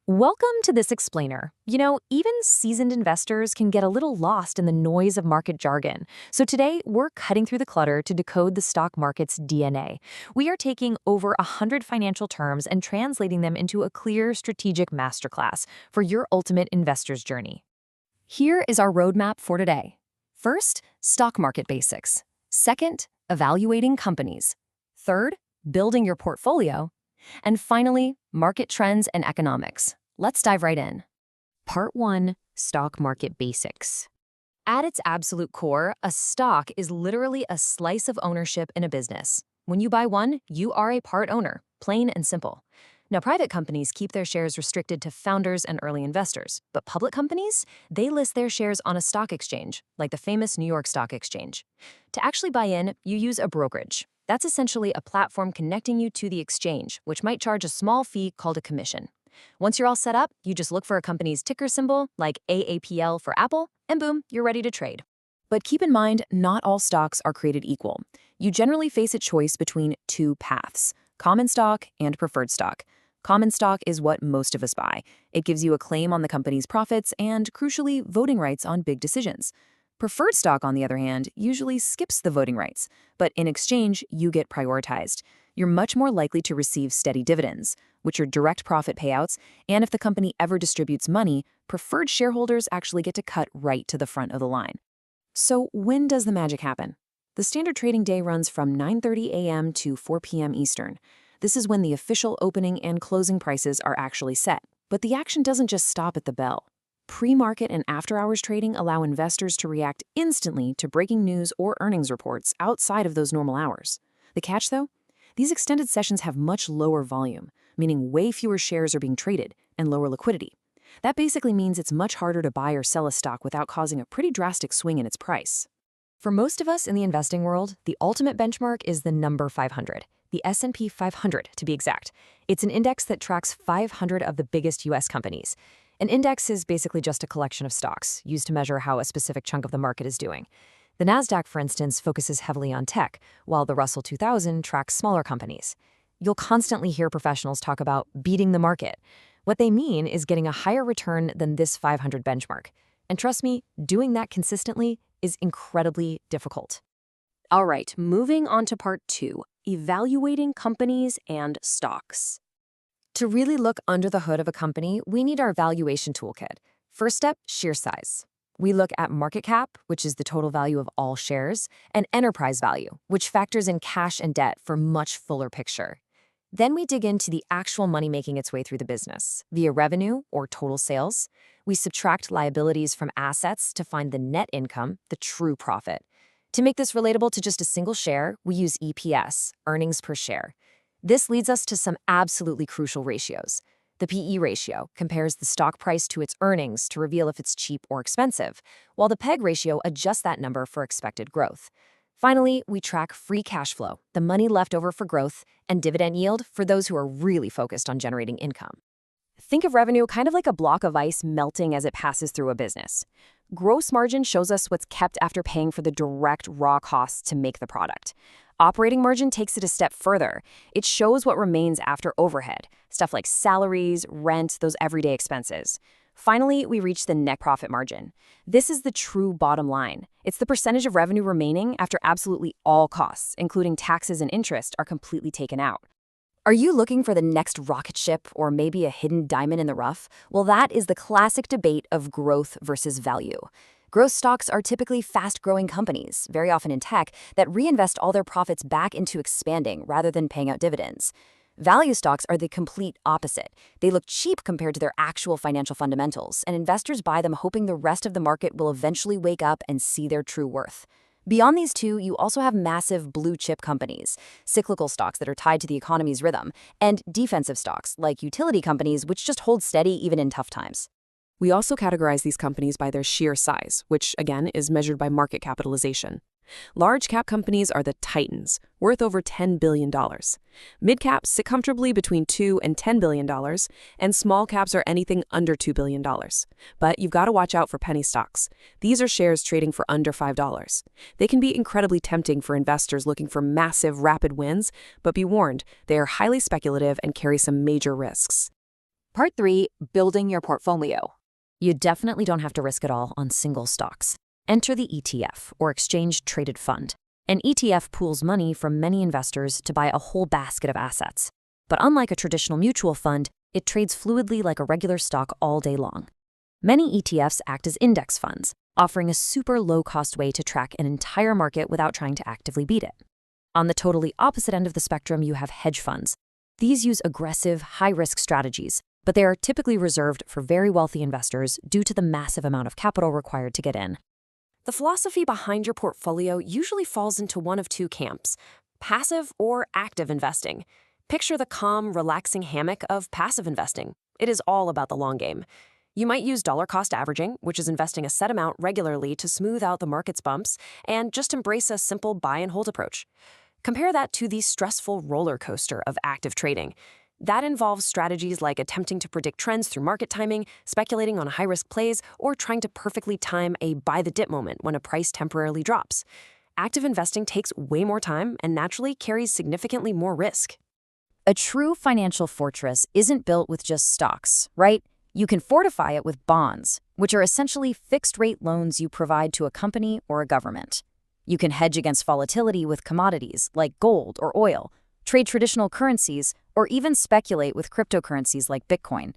Welcome to this explainer. Even seasoned investors can get a little lost in the noise of market jargon. So today, we're cutting through the clutter to decode the stock market's DNA. We are taking over 100 financial terms and translating them into a clear strategic masterclass for your ultimate investor's journey. Here is our roadmap for today. First, stock market basics. Second, evaluating companies. Third, building your portfolio. And finally, market trends and economics. Let's dive right in. Part 1, Stock Market Basics. At its absolute core, a stock is literally a slice of ownership in a business. When you buy one, you are a part owner, plain and simple. Now, private companies keep their shares restricted to founders and early investors, but public companies, they list their shares on a stock exchange, like the famous New York Stock Exchange. To actually buy in, you use a brokerage. That's essentially a platform connecting you to the exchange, which might charge a small fee called a commission. Once you're all set up, you just look for a company's ticker symbol, like AAPL for Apple, and boom, you're ready to trade. But keep in mind, not all stocks are created equal. You generally face a choice between two paths: common stock and preferred stock. Common stock is what most of us buy. It gives you a claim on the company's profits and, crucially, voting rights on big decisions. Preferred stock, on the other hand, usually skips the voting rights, but in exchange, you get prioritized. You're much more likely to receive steady dividends, which are direct profit payouts, and if the company ever distributes money, preferred shareholders actually get to cut right to the front of the line. So when does the magic happen? The standard trading day runs from 9:30 a.m. to 4 p.m. Eastern. This is when the official opening and closing prices are actually set. But the action doesn't just stop at the bell. Pre-market and after-hours trading allow investors to react instantly to breaking news or earnings reports outside of those normal hours. The catch, though? These extended sessions have much lower volume, meaning way fewer shares are being traded and lower liquidity. That basically means it's much harder to buy or sell a stock without causing a pretty drastic swing in its price. For most of us in the investing world, the ultimate benchmark is the number 500, the S&P 500 to be exact. It's an index that tracks 500 of the biggest U.S. companies. An index is basically just a collection of stocks used to measure how a specific chunk of the market is doing. The Nasdaq, for instance, focuses heavily on tech, while the Russell 2000 tracks smaller companies. You'll constantly hear professionals talk about beating the market. What they mean is getting a higher return than this 500 benchmark. And trust me, doing that consistently is incredibly difficult. All right, moving on to part 2, evaluating companies and stocks. To really look under the hood of a company, we need our valuation toolkit. First step, sheer size. We look at market cap, which is the total value of all shares, and enterprise value, which factors in cash and debt for a much fuller picture. Then we dig into the actual money making its way through the business, via revenue or total sales. We subtract liabilities from assets to find the net income, the true profit. To make this relatable to just a single share, we use EPS, earnings per share. This leads us to some absolutely crucial ratios. The PE ratio compares the stock price to its earnings to reveal if it's cheap or expensive, while the PEG ratio adjusts that number for expected growth. Finally, we track free cash flow, the money left over for growth, and dividend yield for those who are really focused on generating income. Think of revenue kind of like a block of ice melting as it passes through a business. Gross margin shows us what's kept after paying for the direct raw costs to make the product. Operating margin takes it a step further. It shows what remains after overhead, stuff like salaries, rent, those everyday expenses. Finally, we reach the net profit margin. This is the true bottom line. It's the percentage of revenue remaining after absolutely all costs, including taxes and interest, are completely taken out. Are you looking for the next rocket ship or maybe a hidden diamond in the rough? Well, that is the classic debate of growth versus value. Growth stocks are typically fast-growing companies, very often in tech, that reinvest all their profits back into expanding rather than paying out dividends. Value stocks are the complete opposite. They look cheap compared to their actual financial fundamentals, and investors buy them hoping the rest of the market will eventually wake up and see their true worth. Beyond these two, you also have massive blue-chip companies, cyclical stocks that are tied to the economy's rhythm, and defensive stocks like utility companies which just hold steady even in tough times. We also categorize these companies by their sheer size, which, again, is measured by market capitalization. Large-cap companies are the titans, worth over $10 billion. Mid-caps sit comfortably between $2 and $10 billion, and small caps are anything under $2 billion. But you've got to watch out for penny stocks. These are shares trading for under $5. They can be incredibly tempting for investors looking for massive, rapid wins, but be warned, they are highly speculative and carry some major risks. Part 3, building your portfolio. You definitely don't have to risk it all on single stocks. Enter the ETF, or Exchange Traded Fund. An ETF pools money from many investors to buy a whole basket of assets. But unlike a traditional mutual fund, it trades fluidly like a regular stock all day long. Many ETFs act as index funds, offering a super low-cost way to track an entire market without trying to actively beat it. On the totally opposite end of the spectrum, you have hedge funds. These use aggressive, high-risk strategies, but they are typically reserved for very wealthy investors due to the massive amount of capital required to get in. The philosophy behind your portfolio usually falls into one of two camps: passive or active investing. Picture the calm, relaxing hammock of passive investing. It is all about the long game. You might use dollar cost averaging, which is investing a set amount regularly to smooth out the market's bumps, and just embrace a simple buy and hold approach. Compare that to the stressful roller coaster of active trading. That involves strategies like attempting to predict trends through market timing, speculating on high-risk plays, or trying to perfectly time a buy-the-dip moment when a price temporarily drops. Active investing takes way more time and naturally carries significantly more risk. A true financial fortress isn't built with just stocks, right? You can fortify it with bonds, which are essentially fixed-rate loans you provide to a company or a government. You can hedge against volatility with commodities like gold or oil, trade traditional currencies, or even speculate with cryptocurrencies like Bitcoin.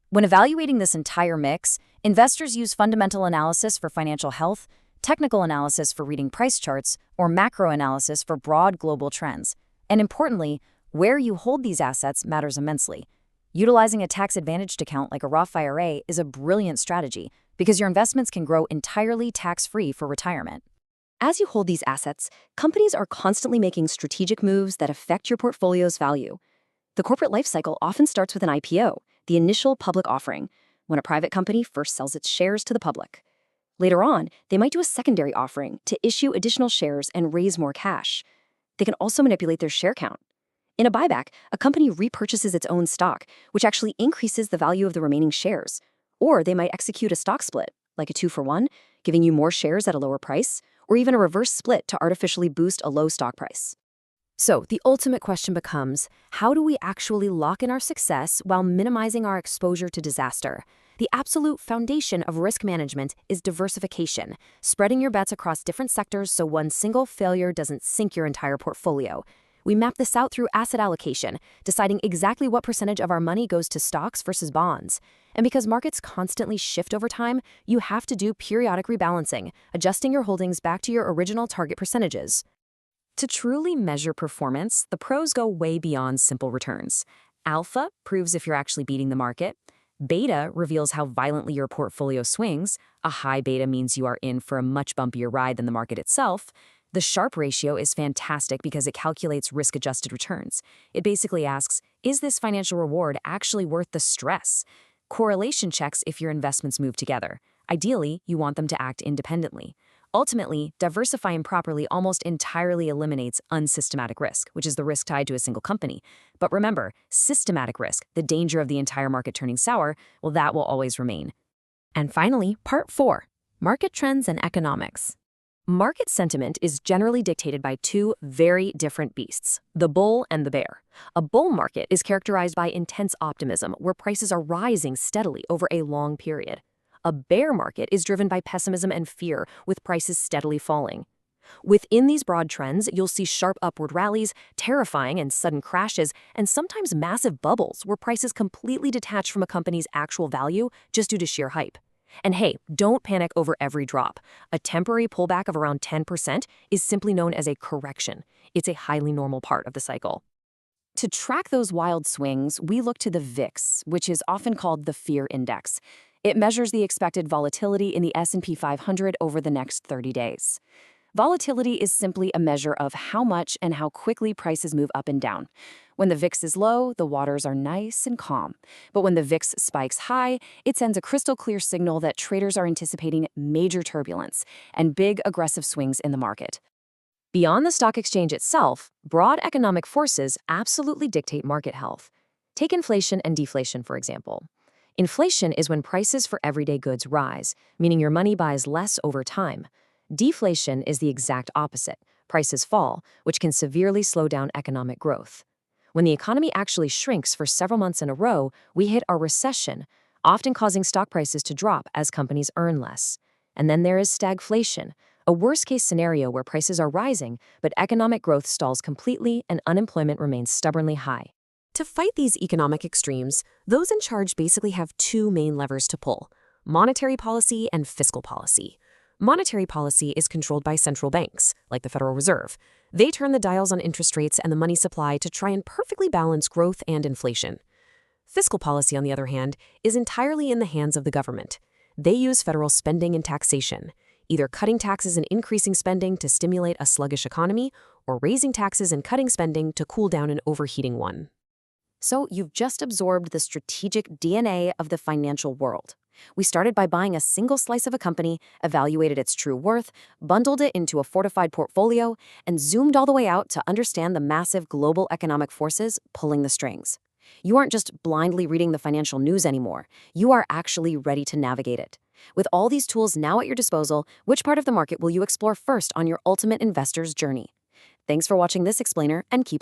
When evaluating this entire mix, investors use fundamental analysis for financial health, technical analysis for reading price charts, or macro analysis for broad global trends. And importantly, where you hold these assets matters immensely. Utilizing a tax-advantaged account like a Roth IRA is a brilliant strategy because your investments can grow entirely tax-free for retirement. As you hold these assets, companies are constantly making strategic moves that affect your portfolio's value. The corporate life cycle often starts with an IPO, the initial public offering, when a private company first sells its shares to the public. Later on, they might do a secondary offering to issue additional shares and raise more cash. They can also manipulate their share count. In a buyback, a company repurchases its own stock, which actually increases the value of the remaining shares. Or they might execute a stock split, like a 2-for-1, giving you more shares at a lower price, or even a reverse split to artificially boost a low stock price. So, the ultimate question becomes, how do we actually lock in our success while minimizing our exposure to disaster? The absolute foundation of risk management is diversification, spreading your bets across different sectors so one single failure doesn't sink your entire portfolio. We map this out through asset allocation, deciding exactly what percentage of our money goes to stocks versus bonds. And because markets constantly shift over time, you have to do periodic rebalancing, adjusting your holdings back to your original target percentages. To truly measure performance, the pros go way beyond simple returns. Alpha proves if you're actually beating the market. Beta reveals how violently your portfolio swings. A high beta means you are in for a much bumpier ride than the market itself. The Sharpe ratio is fantastic because it calculates risk-adjusted returns. It basically asks, is this financial reward actually worth the stress? Correlation checks if your investments move together. Ideally, you want them to act independently. Ultimately, diversifying properly almost entirely eliminates unsystematic risk, which is the risk tied to a single company. But remember, systematic risk, the danger of the entire market turning sour, well, that will always remain. And finally, part 4, market trends and economics. Market sentiment is generally dictated by two very different beasts, the bull and the bear. A bull market is characterized by intense optimism, where prices are rising steadily over a long period. A bear market is driven by pessimism and fear, with prices steadily falling. Within these broad trends, you'll see sharp upward rallies, terrifying and sudden crashes, and sometimes massive bubbles where prices completely detach from a company's actual value just due to sheer hype. And hey, don't panic over every drop. A temporary pullback of around 10% is simply known as a correction. It's a highly normal part of the cycle. To track those wild swings, we look to the VIX, which is often called the Fear Index. It measures the expected volatility in the S&P 500 over the next 30 days. Volatility is simply a measure of how much and how quickly prices move up and down. When the VIX is low, the waters are nice and calm. But when the VIX spikes high, it sends a crystal clear signal that traders are anticipating major turbulence and big aggressive swings in the market. Beyond the stock exchange itself, broad economic forces absolutely dictate market health. Take inflation and deflation, for example. Inflation is when prices for everyday goods rise, meaning your money buys less over time. Deflation is the exact opposite. Prices fall, which can severely slow down economic growth. When the economy actually shrinks for several months in a row, we hit a recession, often causing stock prices to drop as companies earn less. And then there is stagflation, a worst-case scenario where prices are rising, but economic growth stalls completely and unemployment remains stubbornly high. To fight these economic extremes, those in charge basically have two main levers to pull: monetary policy and fiscal policy. Monetary policy is controlled by central banks, like the Federal Reserve. They turn the dials on interest rates and the money supply to try and perfectly balance growth and inflation. Fiscal policy, on the other hand, is entirely in the hands of the government. They use federal spending and taxation, either cutting taxes and increasing spending to stimulate a sluggish economy, or raising taxes and cutting spending to cool down an overheating one. So you've just absorbed the strategic DNA of the financial world. We started by buying a single slice of a company, evaluated its true worth, bundled it into a fortified portfolio, and zoomed all the way out to understand the massive global economic forces pulling the strings. You aren't just blindly reading the financial news anymore. You are actually ready to navigate it. With all these tools now at your disposal, which part of the market will you explore first on your ultimate investor's journey? Thanks for watching this explainer, and keep